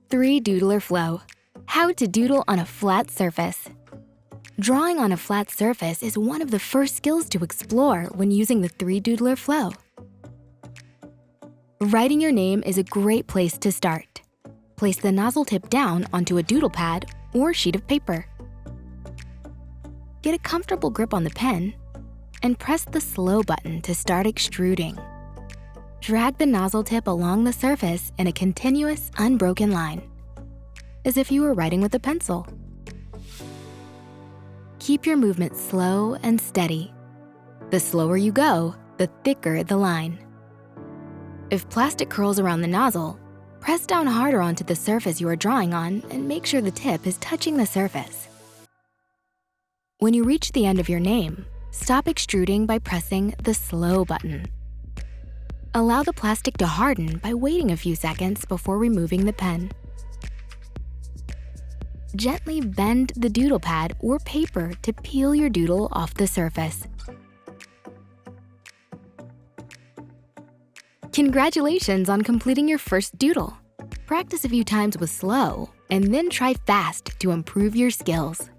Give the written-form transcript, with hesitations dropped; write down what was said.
3Doodler flow. How to doodle on a flat surface. Drawing on a flat surface is one of the first skills to explore when using the 3Doodler flow. Writing your name is a great place to start. Place the nozzle tip down onto a doodle pad or sheet of paper. Get a comfortable grip on the pen and press the slow button to start extruding. Drag the nozzle tip along the surface in a continuous, unbroken line, as if you were writing with a pencil. Keep your movement slow and steady. The slower you go, the thicker the line. If plastic curls around the nozzle, press down harder onto the surface you are drawing on and make sure the tip is touching the surface. When you reach the end of your name, stop extruding by pressing the slow button. Allow the plastic to harden by waiting a few seconds before removing the pen. Gently bend the doodle pad or paper to peel your doodle off the surface. Congratulations on completing your first doodle. Practice a few times with slow, and then try fast to improve your skills.